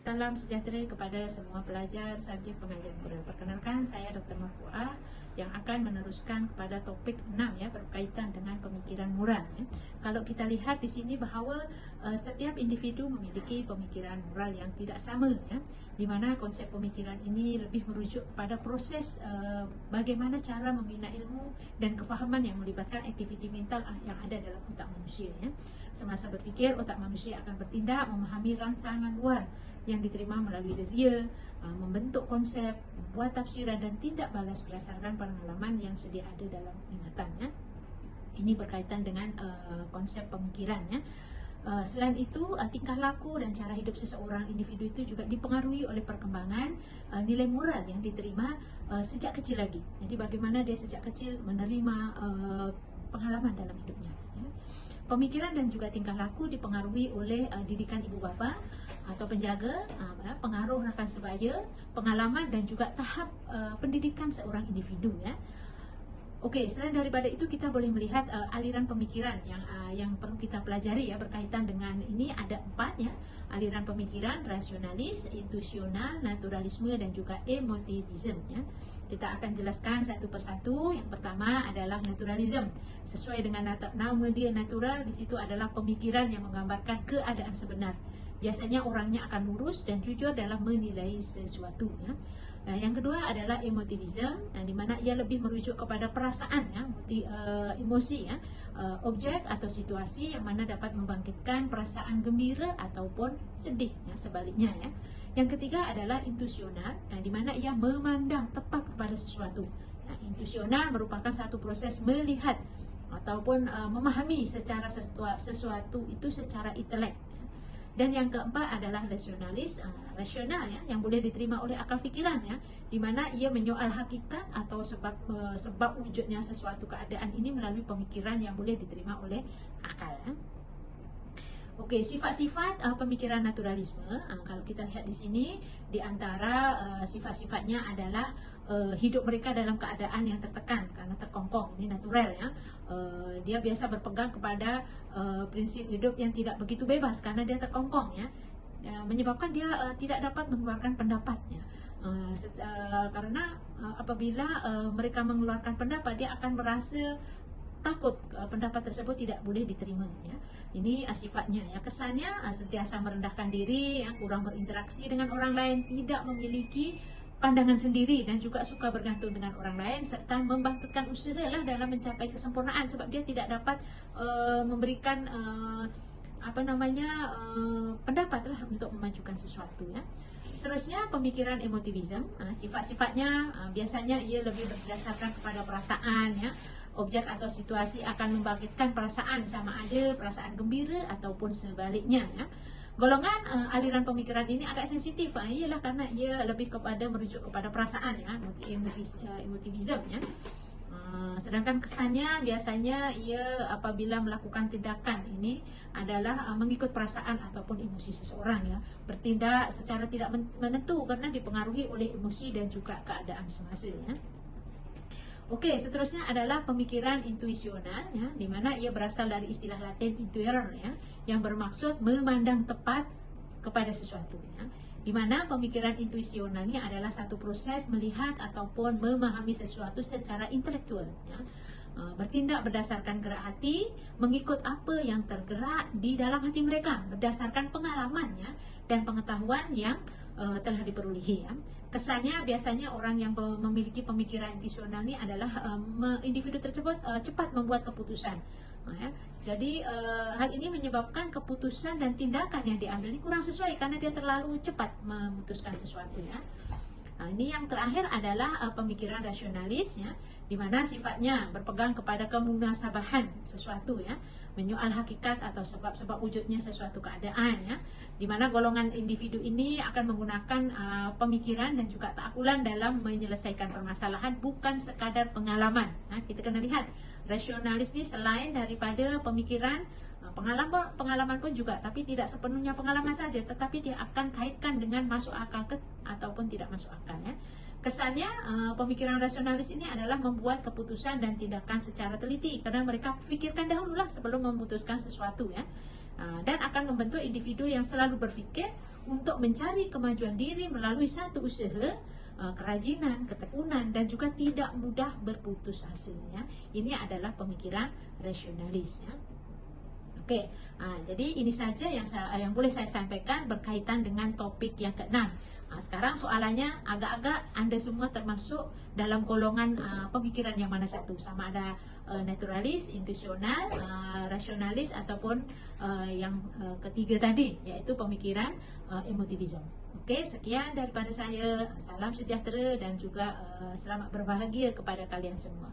Salam sejahtera kepada semua pelajar subjek pengajian moral. Perkenalkan, saya Dr. Marfuah yang akan meneruskan kepada topik 6 ya, berkaitan dengan pemikiran moral ya. Kalau kita lihat di sini bahawa setiap individu memiliki pemikiran moral yang tidak sama ya, di mana konsep pemikiran ini lebih merujuk pada proses bagaimana cara membina ilmu dan kefahaman yang melibatkan aktiviti mental yang ada dalam otak manusia ya. Semasa berfikir, otak manusia akan bertindak memahami rancangan luar yang diterima melalui deria, membentuk konsep, membuat tafsiran dan tindak balas berdasarkan pengalaman yang sedia ada dalam ingatan ya. Ini berkaitan dengan konsep pemikiran ya. Selain itu, tingkah laku dan cara hidup seseorang individu itu juga dipengaruhi oleh perkembangan nilai moral yang diterima sejak kecil lagi. Jadi bagaimana dia sejak kecil menerima pengalaman dalam hidupnya ya. Pemikiran dan juga tingkah laku dipengaruhi oleh didikan ibu bapa atau penjaga, pengaruh rakan sebaya, pengalaman dan juga tahap pendidikan seorang individu ya. Okey, selain daripada itu kita boleh melihat aliran pemikiran yang perlu kita pelajari ya, berkaitan dengan ini ada 4 ya. Aliran pemikiran rasionalis, intuisional, naturalisme dan juga emotivism ya. Kita akan jelaskan satu persatu. Yang pertama adalah naturalism. Sesuai dengan nama dia natural, di situ adalah pemikiran yang menggambarkan keadaan sebenar. Biasanya orangnya akan lurus dan jujur dalam menilai sesuatu ya. Yang kedua adalah emotivism, di mana ia lebih merujuk kepada perasaan ya, emosi ya, objek atau situasi yang mana dapat membangkitkan perasaan gembira ataupun sedih ya, sebaliknya ya. Yang ketiga adalah intuisional, di mana ia memandang tepat kepada sesuatu. Intuisional merupakan satu proses melihat ataupun memahami secara sesuatu itu secara intelek. Dan yang keempat adalah rasionalis, rasional ya, yang boleh diterima oleh akal fikiran ya, di mana ia menyoal hakikat atau sebab wujudnya sesuatu keadaan ini melalui pemikiran yang boleh diterima oleh akal ya. Okey, sifat-sifat pemikiran naturalisme, kalau kita lihat di sini, di antara sifat-sifatnya adalah hidup mereka dalam keadaan yang tertekan karena terkongkong, ini natural ya. Dia biasa berpegang kepada prinsip hidup yang tidak begitu bebas karena dia terkongkong ya, menyebabkan dia tidak dapat mengeluarkan pendapatnya. Karena apabila mereka mengeluarkan pendapat, dia akan merasa takut pendapat tersebut tidak boleh diterima ya. Ini sifatnya ya. Kesannya sentiasa merendahkan diri ya, kurang berinteraksi dengan orang lain, tidak memiliki pandangan sendiri dan juga suka bergantung dengan orang lain serta membantutkan usaha lah dalam mencapai kesempurnaan sebab dia tidak dapat memberikan pendapat lah untuk memajukan sesuatu ya. Seterusnya pemikiran emotivism, sifat-sifatnya biasanya ia lebih berdasarkan kepada perasaan ya. Objek atau situasi akan membangkitkan perasaan sama ada perasaan gembira ataupun sebaliknya ya. Golongan aliran pemikiran ini agak sensitif ialah karena ia lebih kepada merujuk kepada perasaan ya, emotivism ya. Sedangkan kesannya biasanya ia apabila melakukan tindakan ini adalah mengikut perasaan ataupun emosi seseorang ya, bertindak secara tidak menentu karena dipengaruhi oleh emosi dan juga keadaan semasa ya. Okey, seterusnya adalah pemikiran intuisional ya, di mana ia berasal dari istilah Latin intuere ya, yang bermaksud memandang tepat kepada sesuatu ya. Di mana pemikiran intuisional ini adalah satu proses melihat ataupun memahami sesuatu secara intelektual ya. Bertindak berdasarkan gerak hati, mengikut apa yang tergerak di dalam hati mereka berdasarkan pengalaman ya dan pengetahuan yang telah diperolehi ya. Kesannya biasanya orang yang memiliki pemikiran intuisional ini adalah individu tersebut cepat membuat keputusan ya. Jadi hal ini menyebabkan keputusan dan tindakan yang diambil ini kurang sesuai karena dia terlalu cepat memutuskan sesuatu ya. Ini yang terakhir adalah pemikiran rasionalis ya, di mana sifatnya berpegang kepada kemunasabahan sesuatu ya, menyoal hakikat atau sebab-sebab wujudnya sesuatu keadaan ya, di mana golongan individu ini akan menggunakan pemikiran dan juga keakulan dalam menyelesaikan permasalahan, bukan sekadar pengalaman. Kita kena lihat rasionalis ini selain daripada pemikiran, pengalaman pun juga, tapi tidak sepenuhnya pengalaman saja, tetapi dia akan kaitkan dengan masuk akal ataupun tidak masuk akal ya. Kesannya pemikiran rasionalis ini adalah membuat keputusan dan tindakan secara teliti karena mereka pikirkan dahululah sebelum memutuskan sesuatu ya. Dan akan membentuk individu yang selalu berfikir untuk mencari kemajuan diri melalui satu usaha, kerajinan, ketekunan, dan juga tidak mudah berputus asa ya. Ini adalah pemikiran rasionalis ya. Oke, jadi ini saja yang boleh saya sampaikan berkaitan dengan topik yang keenam. Sekarang soalannya agak-agak Anda semua termasuk dalam golongan pemikiran yang mana satu, sama ada naturalis, intuisional, rasionalis, ataupun yang ketiga tadi, yaitu pemikiran emotivism. Oke, sekian daripada saya. Salam sejahtera dan juga selamat berbahagia kepada kalian semua.